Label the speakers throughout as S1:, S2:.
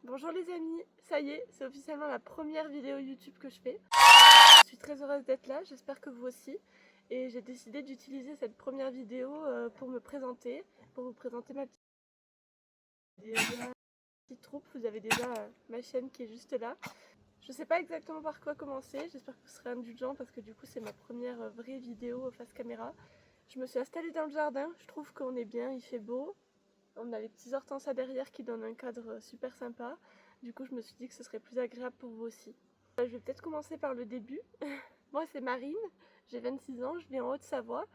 S1: Bonjour les amis, ça y est, c'est officiellement la première vidéo YouTube que je fais. Je suis très heureuse d'être là, j'espère que vous aussi. Et j'ai décidé d'utiliser cette première vidéo pour me présenter, pour vous présenter ma petite troupe. Vous avez déjà ma chaîne qui est juste là. Je sais pas exactement par quoi commencer, j'espère que vous serez indulgents parce que du coup c'est ma première vraie vidéo face caméra. Je me suis installée dans le jardin, je trouve qu'on est bien, il fait beau. On a les petits hortensias derrière qui donnent un cadre super sympa. Du coup, je me suis dit que ce serait plus agréable pour vous aussi. Je vais peut-être commencer par le début. Moi, c'est Marine, j'ai 26 ans, je vis en Haute-Savoie.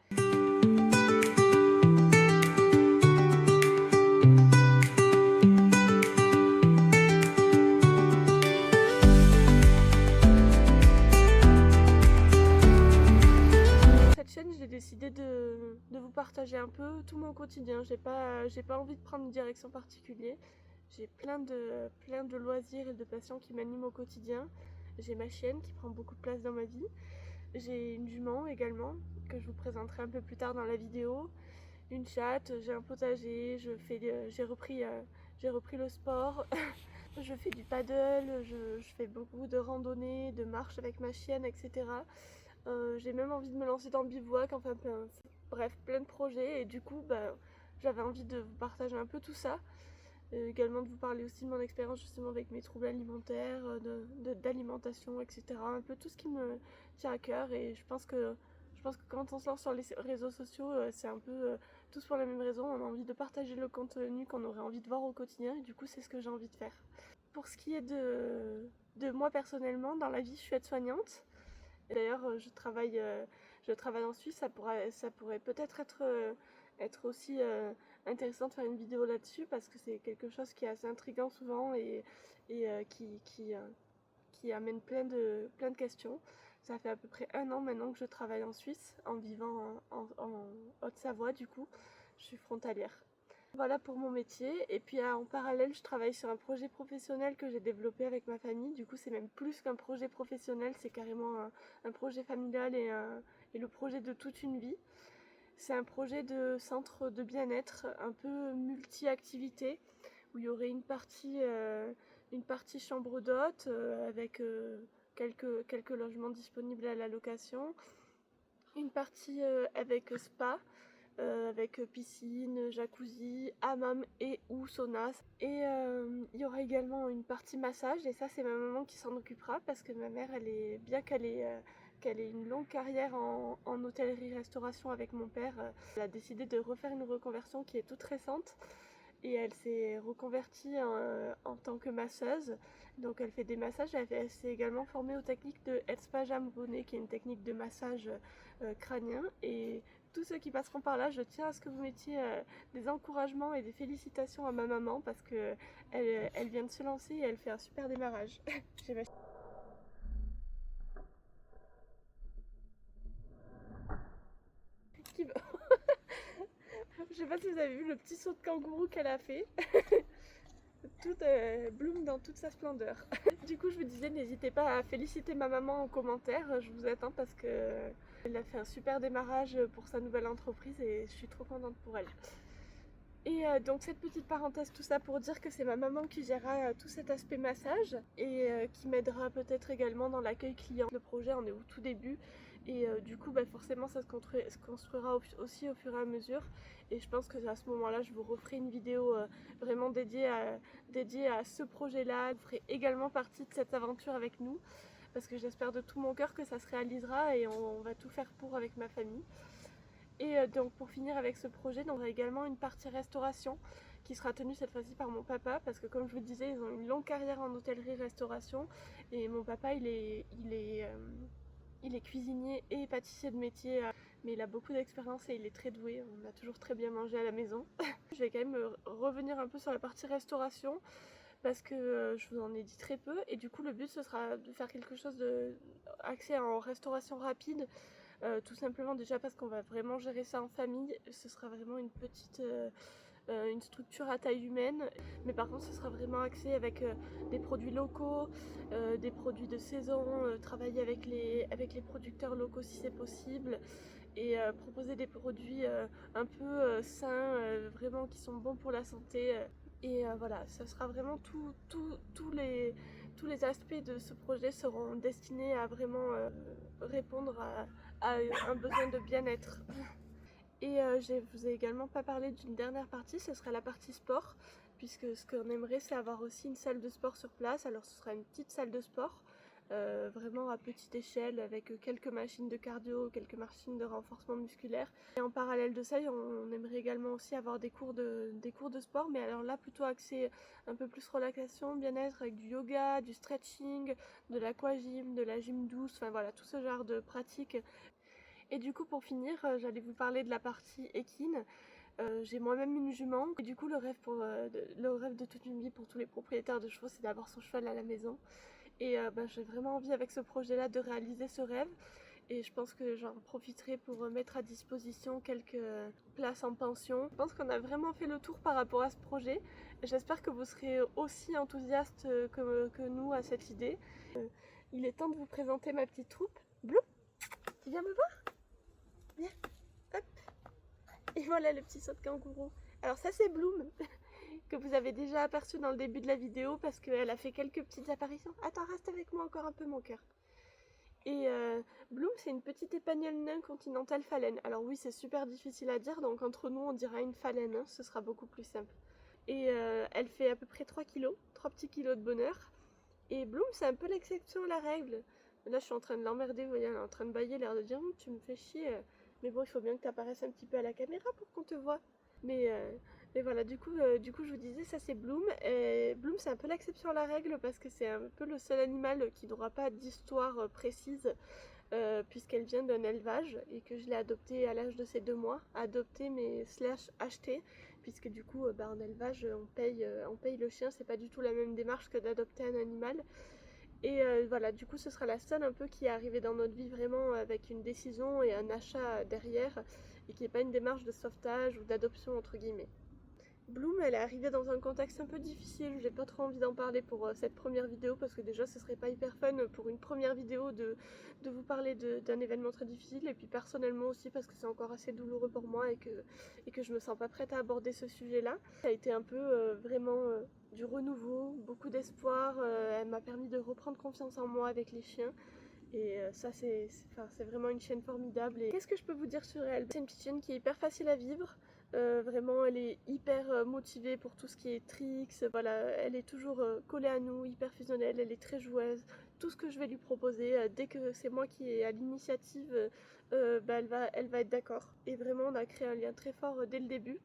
S1: Cette chaîne, j'ai décidé de vous partager un peu tout mon quotidien. J'ai pas envie de prendre une direction particulière. J'ai plein de loisirs et de passions qui m'animent au quotidien. J'ai ma chienne qui prend beaucoup de place dans ma vie. J'ai une jument également, que je vous présenterai un peu plus tard dans la vidéo. Une chatte, j'ai un potager, j'ai repris le sport. Je fais du paddle, je fais beaucoup de randonnées, de marches avec ma chienne, etc. J'ai même envie de me lancer dans le bivouac, enfin bref, plein de projets. Et du coup, j'avais envie de vous partager un peu tout ça. Également de vous parler aussi de mon expérience justement avec mes troubles alimentaires, d'alimentation, etc. Un peu tout ce qui me tient à cœur. Et je pense que quand on se lance sur les réseaux sociaux, c'est un peu tous pour la même raison. On a envie de partager le contenu qu'on aurait envie de voir au quotidien. Et du coup, c'est ce que j'ai envie de faire. Pour ce qui est de moi personnellement, dans la vie, je suis aide-soignante. D'ailleurs, je travaille en Suisse, ça pourrait peut-être être aussi intéressant de faire une vidéo là-dessus parce que c'est quelque chose qui est assez intriguant souvent et qui amène plein de questions. Ça fait à peu près 1 an maintenant que je travaille en Suisse, en vivant en Haute-Savoie du coup. Je suis frontalière. Voilà pour mon métier. Et puis en parallèle, je travaille sur un projet professionnel que j'ai développé avec ma famille. Du coup, c'est même plus qu'un projet professionnel, c'est carrément un projet familial et le projet de toute une vie. C'est un projet de centre de bien-être un peu multi-activité où il y aurait une partie chambre d'hôte avec quelques logements disponibles à la location, une partie avec spa avec piscine, jacuzzi, hammam et ou sauna. Et il y aura également une partie massage et ça c'est ma maman qui s'en occupera parce que ma mère bien qu'elle ait une longue carrière en hôtellerie-restauration avec mon père, elle a décidé de refaire une reconversion qui est toute récente et elle s'est reconvertie en tant que masseuse. Donc elle fait des massages, elle s'est également formée aux techniques de Headspa Jambonnet qui est une technique de massage crânien. Et tous ceux qui passeront par là, je tiens à ce que vous mettiez des encouragements et des félicitations à ma maman parce que elle vient de se lancer et elle fait un super démarrage. J'ai ma... qui... Je sais pas si vous avez vu le petit saut de kangourou qu'elle a fait. Tout bloom dans toute sa splendeur. Du coup, je vous disais, n'hésitez pas à féliciter ma maman en commentaire. Je vous attends parce que elle a fait un super démarrage pour sa nouvelle entreprise et je suis trop contente pour elle. Et donc cette petite parenthèse, tout ça pour dire que c'est ma maman qui gérera tout cet aspect massage et qui m'aidera peut-être également dans l'accueil client. Le projet en est au tout début et du coup forcément ça se construira aussi au fur et à mesure et je pense que à ce moment-là je vous referai une vidéo vraiment dédiée à ce projet-là. Vous ferez également partie de cette aventure avec nous parce que j'espère de tout mon cœur que ça se réalisera et on va tout faire pour avec ma famille. Et donc pour finir avec ce projet, on aura également une partie restauration qui sera tenue cette fois-ci par mon papa parce que comme je vous le disais, ils ont une longue carrière en hôtellerie-restauration et mon papa il est cuisinier et pâtissier de métier mais il a beaucoup d'expérience et il est très doué, on a toujours très bien mangé à la maison. Je vais quand même revenir un peu sur la partie restauration parce que je vous en ai dit très peu et du coup le but ce sera de faire quelque chose de axé en restauration rapide. Tout simplement déjà parce qu'on va vraiment gérer ça en famille, ce sera vraiment une structure à taille humaine, mais par contre ce sera vraiment axé avec des produits locaux, des produits de saison, travailler avec les producteurs locaux si c'est possible et proposer des produits un peu sains, vraiment qui sont bons pour la santé. Et voilà, ça sera vraiment tous les aspects de ce projet seront destinés à vraiment répondre à un besoin de bien-être. Et je vous ai également pas parlé d'une dernière partie, ce sera la partie sport, puisque ce qu'on aimerait c'est avoir aussi une salle de sport sur place. Alors ce sera une petite salle de sport, vraiment à petite échelle, avec quelques machines de cardio, quelques machines de renforcement musculaire. Et en parallèle de ça, on aimerait également aussi avoir des cours de sport, mais alors là plutôt axé un peu plus relaxation, bien-être, avec du yoga, du stretching, de l'aquagym, de la gym douce, enfin voilà, tout ce genre de pratiques. Et du coup, pour finir, j'allais vous parler de la partie équine. J'ai moi-même une jument et du coup le rêve de toute une vie pour tous les propriétaires de chevaux, c'est d'avoir son cheval à la maison. Et j'ai vraiment envie avec ce projet-là de réaliser ce rêve. Et je pense que j'en profiterai pour mettre à disposition quelques places en pension. Je pense qu'on a vraiment fait le tour par rapport à ce projet. J'espère que vous serez aussi enthousiastes que nous à cette idée. Il est temps de vous présenter ma petite troupe. Blue, tu viens me voir? Viens, hop. Et voilà le petit saut de kangourou. Alors ça c'est Bloom, que vous avez déjà aperçu dans le début de la vidéo parce qu'elle a fait quelques petites apparitions. Attends, reste avec moi encore un peu mon cœur. Et Bloom c'est une petite épagnole nain continentale phalène. Alors oui c'est super difficile à dire, donc entre nous on dira une phalène, hein, ce sera beaucoup plus simple. Et elle fait à peu près 3 kilos, 3 petits kilos de bonheur. Et Bloom c'est un peu l'exception à la règle. Là je suis en train de l'emmerder, vous voyez, elle est en train de bailler, l'air de dire tu me fais chier. Mais bon, il faut bien que tu apparaisses un petit peu à la caméra pour qu'on te voit. Mais, mais voilà, du coup, je vous disais, ça c'est Bloom. Et Bloom, c'est un peu l'exception à la règle parce que c'est un peu le seul animal qui n'aura pas d'histoire précise puisqu'elle vient d'un élevage et que je l'ai adoptée à l'âge de ses 2 mois. Adoptée mais slash achetée, puisque du coup, en élevage, on paye le chien. C'est pas du tout la même démarche que d'adopter un animal. Et voilà, du coup, ce sera la seule un peu qui est arrivée dans notre vie vraiment avec une décision et un achat derrière, et qui n'est pas une démarche de sauvetage ou d'adoption entre guillemets. Bloom, elle est arrivée dans un contexte un peu difficile, j'ai pas trop envie d'en parler pour cette première vidéo parce que déjà ce serait pas hyper fun pour une première vidéo de vous parler d'un événement très difficile, et puis personnellement aussi parce que c'est encore assez douloureux pour moi et que je me sens pas prête à aborder ce sujet là. Ça a été un peu vraiment du renouveau, beaucoup d'espoir, elle m'a permis de reprendre confiance en moi avec les chiens. Et ça c'est vraiment une chienne formidable. Et qu'est-ce que je peux vous dire sur elle? C'est une petite chienne qui est hyper facile à vivre. Vraiment elle est hyper motivée pour tout ce qui est tricks, voilà, elle est toujours collée à nous, hyper fusionnelle, elle est très joueuse. Tout ce que je vais lui proposer, dès que c'est moi qui ai à l'initiative, elle va être d'accord. Et vraiment on a créé un lien très fort dès le début.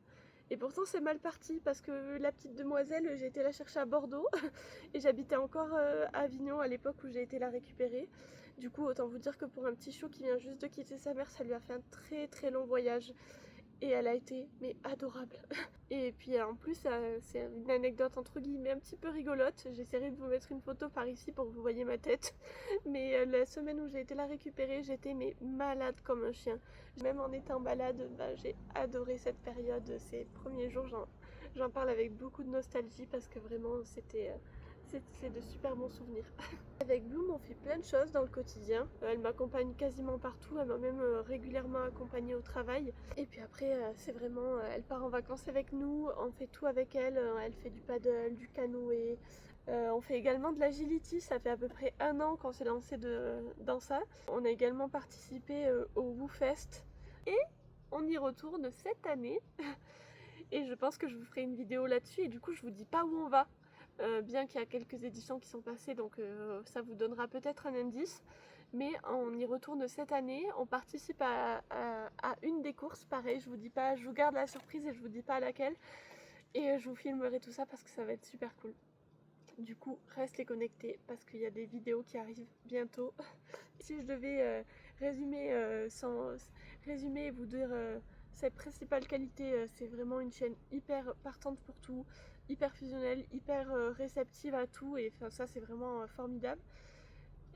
S1: Et pourtant c'est mal parti parce que la petite demoiselle, j'ai été la chercher à Bordeaux et j'habitais encore à Avignon à l'époque où j'ai été la récupérer. Du coup autant vous dire que pour un petit chou qui vient juste de quitter sa mère, ça lui a fait un très très long voyage. Et elle a été mais adorable. Et puis en plus c'est une anecdote entre guillemets un petit peu rigolote. J'essaierai de vous mettre une photo par ici pour que vous voyez ma tête. Mais la semaine où j'ai été la récupérer, j'étais mais malade comme un chien. Même en étant malade, j'ai adoré cette période. Ces premiers jours, j'en parle avec beaucoup de nostalgie parce que vraiment c'est de super bons souvenirs. Avec Bloom, on fait plein de choses dans le quotidien. Elle m'accompagne quasiment partout, elle m'a même régulièrement accompagnée au travail. Et puis après, c'est vraiment, elle part en vacances avec nous, on fait tout avec elle. Elle fait du paddle, du canoë. On fait également de l'agility, ça fait à peu près 1 an qu'on s'est lancé dans ça. On a également participé au WooFest et on y retourne cette année. Et je pense que je vous ferai une vidéo là-dessus et du coup je vous dis pas où on va. Bien qu'il y a quelques éditions qui sont passées, donc ça vous donnera peut-être un indice. Mais on y retourne cette année, on participe à une des courses, pareil, je vous dis pas, je vous garde la surprise et je vous dis pas à laquelle. Et je vous filmerai tout ça parce que ça va être super cool. Du coup, restez connectés parce qu'il y a des vidéos qui arrivent bientôt. Si je devais résumer et vous dire ses principales qualités, c'est vraiment une chaîne hyper partante pour tout, hyper fusionnelle, hyper réceptive à tout, et enfin, ça c'est vraiment formidable.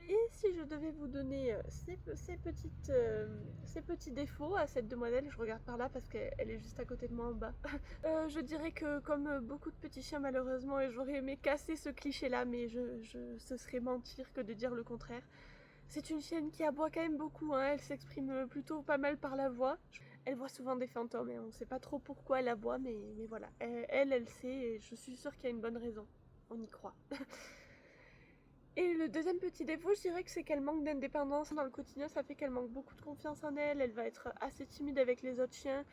S1: Et si je devais vous donner ces petits défauts à cette demoiselle, je regarde par là parce qu'elle est juste à côté de moi en bas, je dirais que comme beaucoup de petits chiens malheureusement, et j'aurais aimé casser ce cliché là, mais ce serait mentir que de dire le contraire. C'est une chienne qui aboie quand même beaucoup, hein, elle s'exprime plutôt pas mal par la voix. Elle voit souvent des fantômes et on ne sait pas trop pourquoi elle la voit, mais voilà. Elle sait et je suis sûre qu'il y a une bonne raison. On y croit. Et le deuxième petit défaut, je dirais que c'est qu'elle manque d'indépendance dans le quotidien. Ça fait qu'elle manque beaucoup de confiance en elle. Elle va être assez timide avec les autres chiens.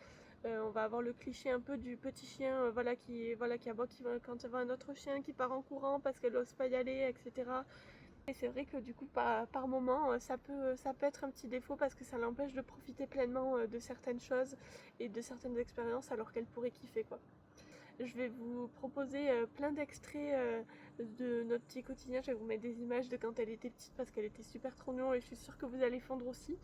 S1: On va avoir le cliché un peu du petit chien qui aboie quand il voit un autre chien qui part en courant parce qu'elle n'ose pas y aller, etc. Et c'est vrai que du coup par moment ça peut être un petit défaut parce que ça l'empêche de profiter pleinement de certaines choses et de certaines expériences alors qu'elle pourrait kiffer quoi. Je vais vous proposer plein d'extraits de notre petit quotidien. Je vais vous mettre des images de quand elle était petite parce qu'elle était super trop mignonne et je suis sûre que vous allez fondre aussi.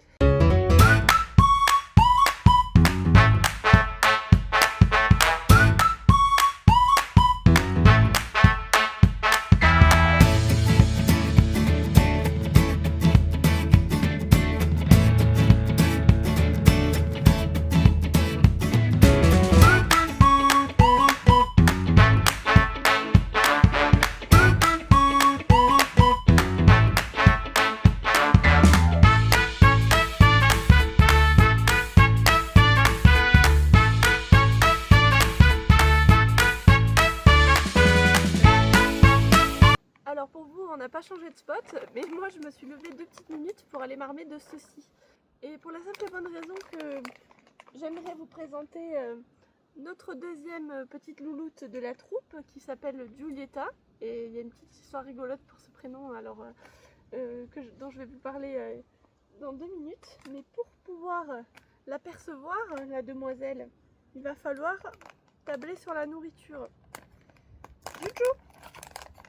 S1: Alors pour vous, on n'a pas changé de spot, mais moi je me suis levée 2 petites minutes pour aller m'armer de ceci. Et pour la simple et bonne raison que j'aimerais vous présenter notre deuxième petite louloute de la troupe qui s'appelle Giulietta. Et il y a une petite histoire rigolote pour ce prénom alors, dont je vais vous parler dans 2 minutes. Mais pour pouvoir l'apercevoir, la demoiselle, il va falloir tabler sur la nourriture. Joujou,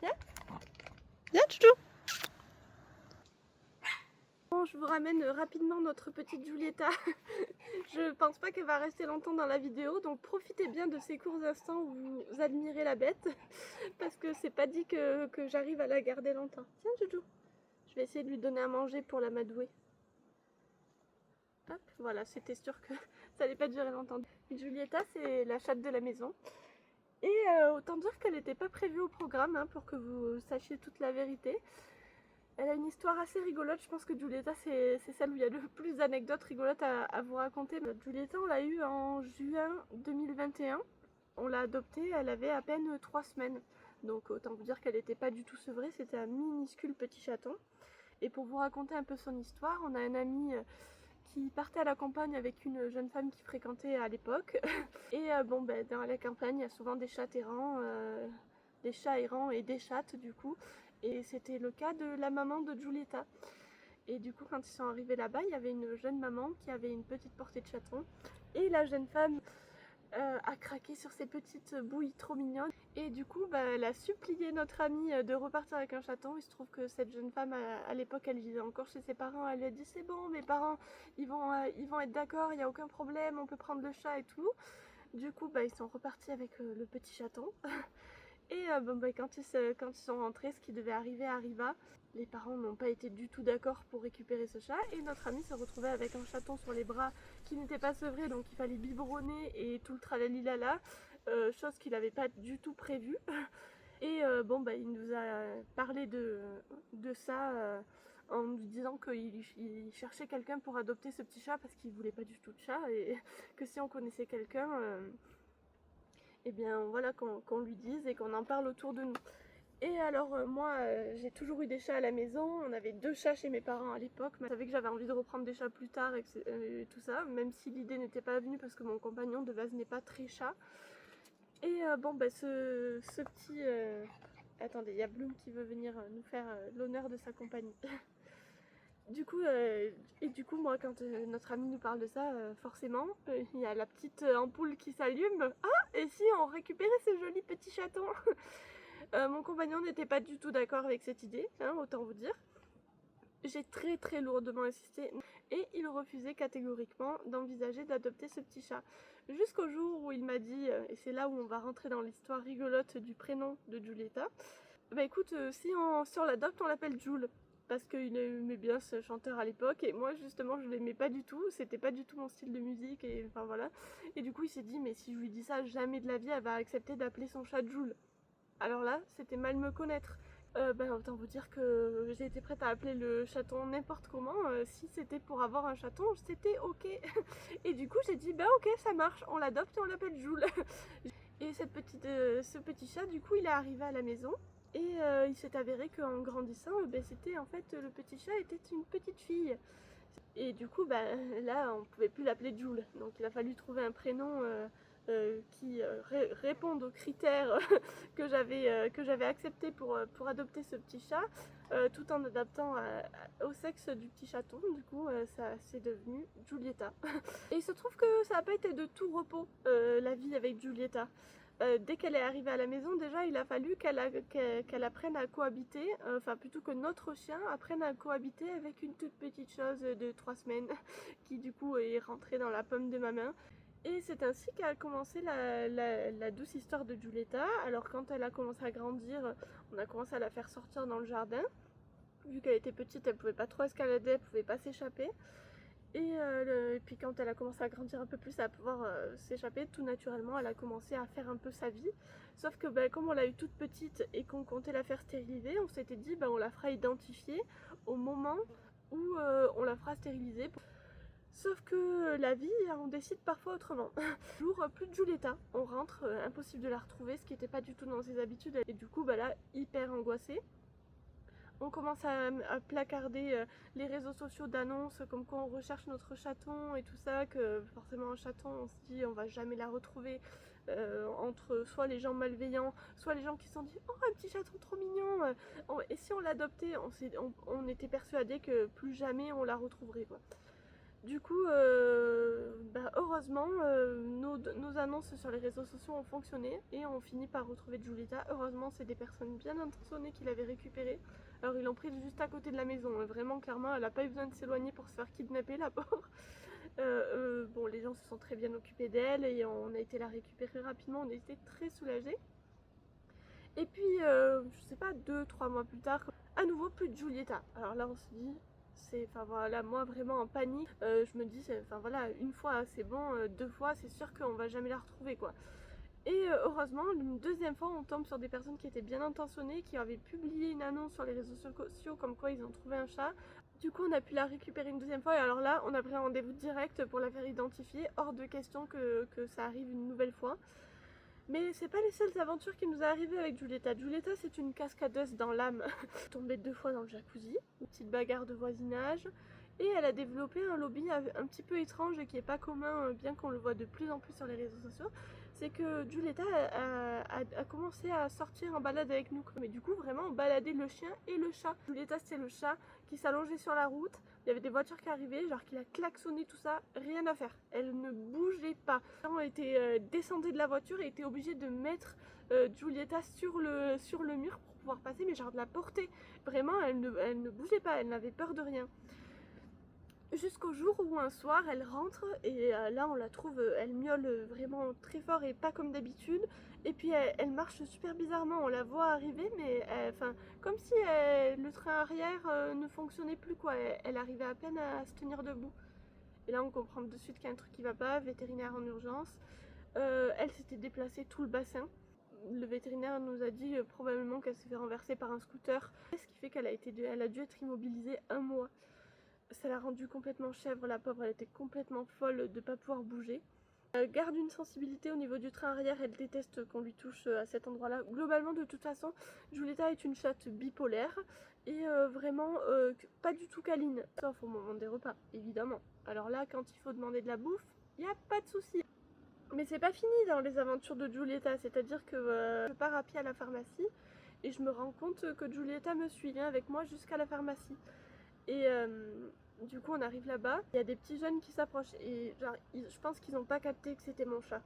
S1: viens. Viens, Joujou. Bon, je vous ramène rapidement notre petite Giulietta. Je pense pas qu'elle va rester longtemps dans la vidéo, donc profitez bien de ces courts instants où vous admirez la bête, parce que c'est pas dit que j'arrive à la garder longtemps. Tiens, Joujou, je vais essayer de lui donner à manger pour l'amadouer. Hop, voilà, c'était sûr que ça allait pas durer longtemps. Giulietta, c'est la chatte de la maison. Et autant dire qu'elle n'était pas prévue au programme, hein, pour que vous sachiez toute la vérité. Elle a une histoire assez rigolote, je pense que Giulietta c'est celle où il y a le plus d'anecdotes rigolotes à vous raconter. Giulietta on l'a eue en juin 2021, on l'a adoptée, elle avait à peine 3 semaines. Donc autant vous dire qu'elle n'était pas du tout sevrée, c'était un minuscule petit chaton. Et pour vous raconter un peu son histoire, on a un ami qui partait à la campagne avec une jeune femme qu'il fréquentait à l'époque. Et bon ben dans la campagne il y a souvent des chats errants, et des chattes du coup. Et c'était le cas de la maman de Giulietta. Et du coup, quand ils sont arrivés là-bas, il y avait une jeune maman qui avait une petite portée de chaton. Et la jeune femme a craqué sur ses petites bouilles trop mignonnes. Et du coup, elle a supplié notre amie de repartir avec un chaton. Il se trouve que cette jeune femme, à l'époque, elle vivait encore chez ses parents. Elle lui a dit c'est bon, mes parents, ils vont être d'accord, il n'y a aucun problème, on peut prendre le chat et tout. Du coup, ils sont repartis avec le petit chaton. Et quand ils sont rentrés, ce qui devait arriver arriva. Les parents n'ont pas été du tout d'accord pour récupérer ce chat et notre ami se retrouvait avec un chaton sur les bras qui n'était pas sevré, donc il fallait biberonner et tout le tralalilala, chose qu'il n'avait pas du tout prévue. Et il nous a parlé de ça en nous disant qu'il cherchait quelqu'un pour adopter ce petit chat parce qu'il voulait pas du tout de chat et que si on connaissait quelqu'un... et bien voilà qu'on lui dise et qu'on en parle autour de nous. Et alors moi j'ai toujours eu des chats à la maison, on avait 2 chats chez mes parents à l'époque, mais je savais que j'avais envie de reprendre des chats plus tard et tout ça, même si l'idée n'était pas venue parce que mon compagnon de base n'est pas très chat. Et ce petit... Attendez, il y a Bloom qui veut venir nous faire l'honneur de sa compagnie. Du coup, moi, quand notre ami nous parle de ça, forcément, il y a la petite ampoule qui s'allume. Ah, et si on récupérait ce joli petit chaton? Mon compagnon n'était pas du tout d'accord avec cette idée, hein, autant vous dire. J'ai très très lourdement insisté et il refusait catégoriquement d'envisager d'adopter ce petit chat. Jusqu'au jour où il m'a dit, et c'est là où on va rentrer dans l'histoire rigolote du prénom de Giulietta, écoute, si on l'adopte, on l'appelle Jules. Parce qu'il aimait bien ce chanteur à l'époque et moi justement je l'aimais pas du tout, c'était pas du tout mon style de musique et enfin voilà. Et du coup il s'est dit mais si je lui dis ça, jamais de la vie elle va accepter d'appeler son chat Jules. Alors là c'était mal me connaître Autant vous dire que j'ai été prête à appeler le chaton n'importe comment. Si c'était pour avoir un chaton, c'était ok. Et du coup, j'ai dit, bah ok, ça marche, on l'adopte et on l'appelle Jules. Et ce petit chat, du coup, il est arrivé à la maison. Et il s'est avéré qu'en grandissant, c'était en fait le petit chat était une petite fille. Et du coup, là, on pouvait plus l'appeler Jules. Donc il a fallu trouver un prénom qui réponde aux critères que j'avais acceptés pour adopter ce petit chat, tout en adaptant au sexe du petit chaton. Du coup, ça c'est devenu Giulietta. Et il se trouve que ça n'a pas été de tout repos, la vie avec Giulietta. Dès qu'elle est arrivée à la maison, déjà il a fallu qu'elle apprenne à cohabiter, enfin plutôt que notre chien apprenne à cohabiter avec une toute petite chose de 3 semaines qui du coup est rentrée dans la paume de ma main. Et c'est ainsi qu'a commencé la douce histoire de Giulietta. Alors quand elle a commencé à grandir, on a commencé à la faire sortir dans le jardin. Vu qu'elle était petite, elle pouvait pas trop escalader, elle pouvait pas s'échapper. Et puis quand elle a commencé à grandir un peu plus, à pouvoir s'échapper, tout naturellement, elle a commencé à faire un peu sa vie. Sauf que comme on l'a eu toute petite et qu'on comptait la faire stériliser, on s'était dit on la fera identifier au moment où on la fera stériliser. Sauf que la vie, on décide parfois autrement. Jour, plus de Giulietta, on rentre, impossible de la retrouver, ce qui n'était pas du tout dans ses habitudes. Et du coup, là, hyper angoissée. On commence à placarder les réseaux sociaux d'annonces comme quoi on recherche notre chaton et tout ça, que forcément un chaton on se dit on va jamais la retrouver entre soit les gens malveillants, soit les gens qui se sont dit oh un petit chaton trop mignon, et si on l'adoptait, on était persuadé que plus jamais on la retrouverait quoi. Du coup, heureusement, nos annonces sur les réseaux sociaux ont fonctionné et on finit par retrouver Giulietta. Heureusement, c'est des personnes bien intentionnées qui l'avaient récupérée. Alors, ils l'ont prise juste à côté de la maison. Vraiment, clairement, elle n'a pas eu besoin de s'éloigner pour se faire kidnapper, la pauvre. Les gens se sont très bien occupés d'elle et on a été la récupérer rapidement. On était très soulagés. Et puis, je sais pas, 2-3 mois plus tard, à nouveau plus de Giulietta. Alors là, on se dit, moi vraiment en panique, je me dis, une fois c'est bon, 2 fois c'est sûr qu'on va jamais la retrouver quoi. Et heureusement, une deuxième fois, on tombe sur des personnes qui étaient bien intentionnées, qui avaient publié une annonce sur les réseaux sociaux comme quoi ils ont trouvé un chat. Du coup, on a pu la récupérer une deuxième fois et alors là, on a pris un rendez-vous direct pour la faire identifier. Hors de question que ça arrive une nouvelle fois. Mais c'est pas les seules aventures qui nous est arrivées avec Giulietta. Giulietta, c'est une cascadeuse dans l'âme. Tombée 2 fois dans le jacuzzi, une petite bagarre de voisinage. Et elle a développé un lobby un petit peu étrange et qui n'est pas commun, bien qu'on le voit de plus en plus sur les réseaux sociaux. C'est que Giulietta a commencé à sortir en balade avec nous. Mais du coup, vraiment, on baladait le chien et le chat. Giulietta, c'était le chat qui s'allongeait sur la route. Il y avait des voitures qui arrivaient, genre qu'il a klaxonné, tout ça, rien à faire. Elle ne bougeait pas. On était descendait de la voiture et était obligé de mettre Giulietta sur le mur pour pouvoir passer, mais genre de la porter. Vraiment, elle ne bougeait pas, elle n'avait peur de rien. Jusqu'au jour où un soir elle rentre et là on la trouve, elle miaule vraiment très fort et pas comme d'habitude. Et puis elle marche super bizarrement, on la voit arriver mais comme si le train arrière ne fonctionnait plus quoi, elle arrivait à peine à se tenir debout. Et là on comprend de suite qu'il y a un truc qui va pas, vétérinaire en urgence. Elle s'était déplacée tout le bassin. Le vétérinaire nous a dit probablement qu'elle s'est fait renverser par un scooter. Ce qui fait qu'elle a dû être immobilisée 1 mois. Ça l'a rendue complètement chèvre, la pauvre, elle était complètement folle de ne pas pouvoir bouger. Garde une sensibilité au niveau du train arrière, elle déteste qu'on lui touche à cet endroit-là. Globalement, de toute façon, Giulietta est une chatte bipolaire et vraiment pas du tout câline. Sauf au moment des repas, évidemment. Alors là, quand il faut demander de la bouffe, il n'y a pas de souci. Mais c'est pas fini dans les aventures de Giulietta, c'est-à-dire que je pars à pied à la pharmacie et je me rends compte que Giulietta me suit, vient avec moi jusqu'à la pharmacie. Et du coup on arrive là-bas, il y a des petits jeunes qui s'approchent et genre, je pense qu'ils n'ont pas capté que c'était mon chat.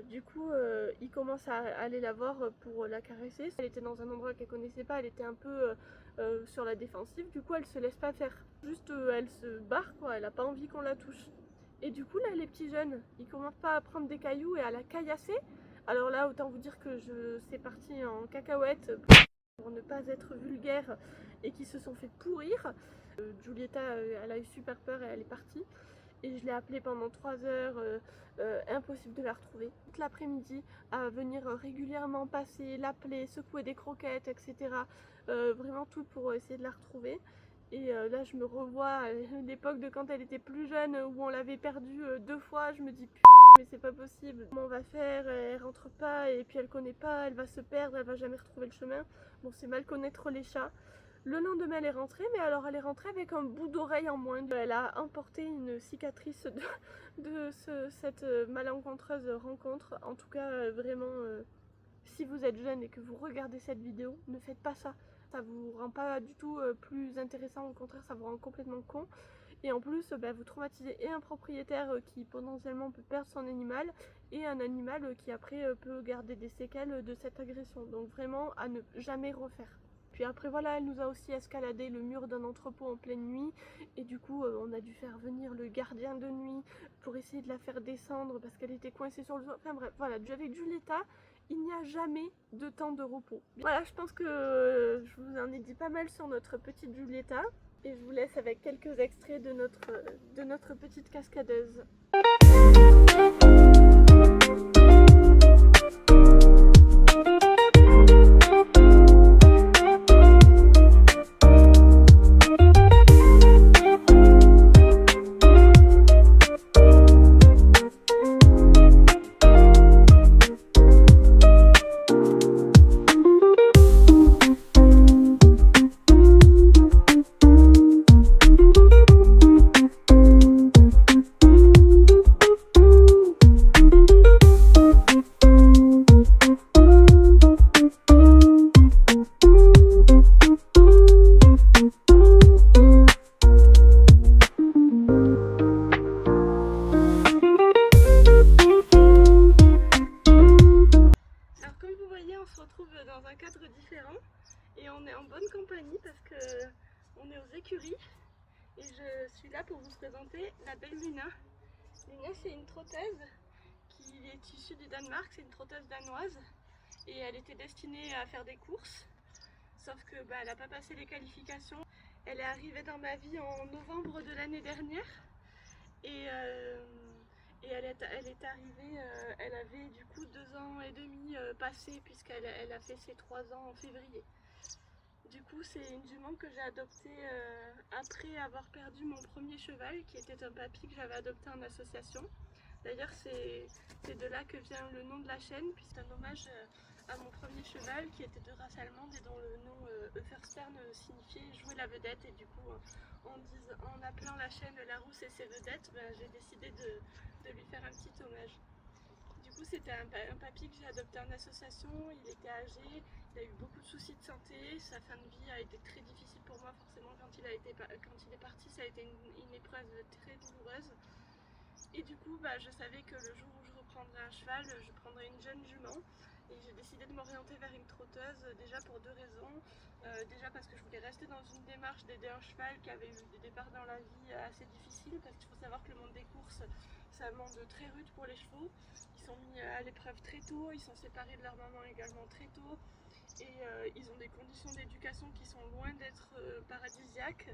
S1: Du coup ils commencent à aller la voir pour la caresser. Elle était dans un endroit qu'elle connaissait pas, elle était un peu sur la défensive, du coup elle se laisse pas faire. Juste elle se barre quoi, elle a pas envie qu'on la touche. Et du coup là les petits jeunes, ils commencent pas à prendre des cailloux et à la caillasser. Alors là autant vous dire que c'est parti en cacahuète pour ne pas être vulgaire et qui se sont fait pourrir. Giulietta elle a eu super peur et elle est partie. et je l'ai appelée pendant 3 heures, impossible de la retrouver. Toute l'après-midi à venir régulièrement passer, l'appeler, secouer des croquettes, etc. Vraiment tout pour essayer de la retrouver. Et là je me revois à l'époque de quand elle était plus jeune où on l'avait perdue 2 fois. Je me dis putain, mais c'est pas possible, comment on va faire, elle rentre pas et puis elle connaît pas, elle va se perdre, elle va jamais retrouver le chemin. Bon, c'est mal connaître les chats. Le lendemain elle est rentrée, mais alors elle est rentrée avec un bout d'oreille en moins. Elle a emporté une cicatrice de cette malencontreuse rencontre. En tout cas vraiment si vous êtes jeune et que vous regardez cette vidéo, ne faites pas ça. Ça vous rend pas du tout plus intéressant, au contraire ça vous rend complètement con. Et en plus vous traumatisez et un propriétaire qui potentiellement peut perdre son animal et un animal qui après peut garder des séquelles de cette agression. Donc vraiment à ne jamais refaire. Puis après voilà, elle nous a aussi escaladé le mur d'un entrepôt en pleine nuit et du coup on a dû faire venir le gardien de nuit pour essayer de la faire descendre parce qu'elle était coincée sur le toit. Enfin bref, voilà, avec Giulietta, il n'y a jamais de temps de repos. Voilà, je pense que je vous en ai dit pas mal sur notre petite Giulietta et je vous laisse avec quelques extraits de notre petite cascadeuse. Dans un cadre différent et on est en bonne compagnie parce que on est aux écuries et je suis là pour vous présenter la belle Luna. Luna, c'est une trotteuse qui est issue du Danemark, c'est une trotteuse danoise et elle était destinée à faire des courses, sauf que elle n'a pas passé les qualifications. Elle est arrivée dans ma vie en novembre de l'année dernière et elle est arrivée, elle avait du coup 2 ans et demi passés puisqu'elle a fait ses 3 ans en février. Du coup c'est une jument que j'ai adoptée après avoir perdu mon premier cheval qui était un papy que j'avais adopté en association. D'ailleurs c'est de là que vient le nom de la chaîne, puis c'est un hommage à mon premier cheval qui était de race allemande et dont le nom Euferstern signifiait jouer la vedette. Et du coup en appelant la chaîne La Rousse et ses vedettes, j'ai décidé de lui faire un petit hommage. Du coup c'était un papy que j'ai adopté en association, il était âgé, il a eu beaucoup de soucis de santé, sa fin de vie a été très difficile pour moi forcément quand il est parti, ça a été une épreuve très douloureuse. Et du coup je savais que le jour où je reprendrais un cheval, je prendrais une jeune jument. Et j'ai décidé de m'orienter vers une trotteuse, déjà pour 2 raisons. Déjà parce que je voulais rester dans une démarche d'aider un cheval qui avait eu des départs dans la vie assez difficiles, parce qu'il faut savoir que le monde des courses, c'est un monde très rude pour les chevaux. Ils sont mis à l'épreuve très tôt, ils sont séparés de leur maman également très tôt, et ils ont des conditions d'éducation qui sont loin d'être paradisiaques.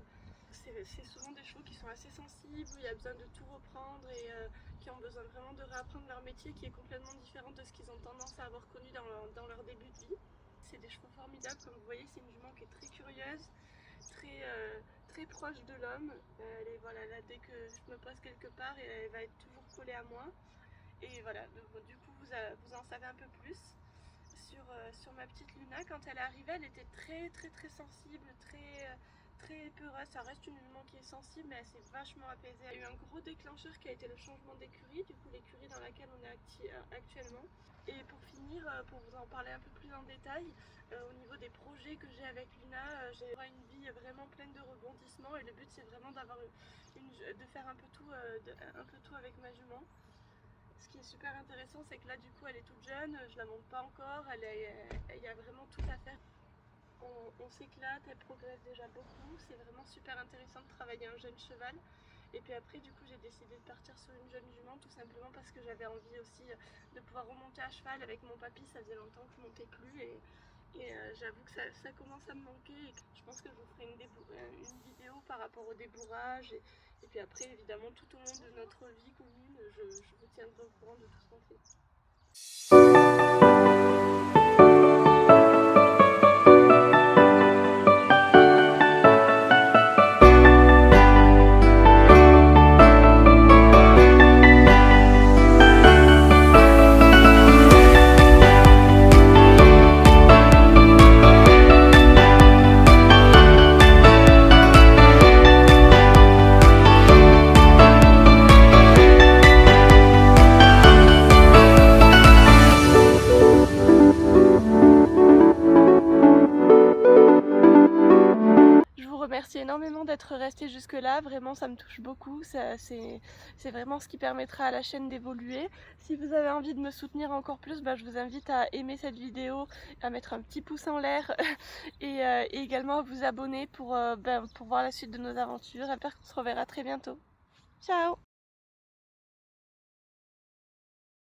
S1: C'est souvent des chevaux qui sont assez sensibles, où il y a besoin de tout reprendre et qui ont besoin vraiment de réapprendre leur métier qui est complètement différent de ce qu'ils ont tendance à avoir connu dans leur début de vie. C'est des chevaux formidables, comme vous voyez, c'est une jument qui est très curieuse, très proche de l'homme. Elle est, voilà, là, dès que je me pose quelque part, elle va être toujours collée à moi. Et voilà, donc, du coup vous en savez un peu plus sur ma petite Luna. Quand elle est arrivée, elle était très sensible, très peureuse. Ça reste une jument qui est sensible, mais elle s'est vachement apaisée. Il y a eu un gros déclencheur qui a été le changement d'écurie, du coup l'écurie dans laquelle on est actuellement. Et pour finir, pour vous en parler un peu plus en détail, au niveau des projets que j'ai avec Luna, j'ai une vie vraiment pleine de rebondissements et le but c'est vraiment de faire un peu tout avec ma jument. Ce qui est super intéressant, c'est que là du coup elle est toute jeune, je la monte pas encore, il y a vraiment tout à faire. On s'éclate, elle progresse déjà beaucoup, c'est vraiment super intéressant de travailler un jeune cheval. Et puis après du coup j'ai décidé de partir sur une jeune jument tout simplement parce que j'avais envie aussi de pouvoir remonter à cheval avec mon papy, ça faisait longtemps que je montais plus Et j'avoue que ça commence à me manquer et que je pense que je vous ferai une vidéo par rapport au débourrage et puis après évidemment tout au long de notre vie commune je vous tiendrai au courant de tout ce qu'on fait. Merci énormément d'être resté jusque là, vraiment ça me touche beaucoup, c'est vraiment ce qui permettra à la chaîne d'évoluer. Si vous avez envie de me soutenir encore plus, je vous invite à aimer cette vidéo, à mettre un petit pouce en l'air et également à vous abonner pour voir la suite de nos aventures. J'espère qu'on se reverra très bientôt. Ciao!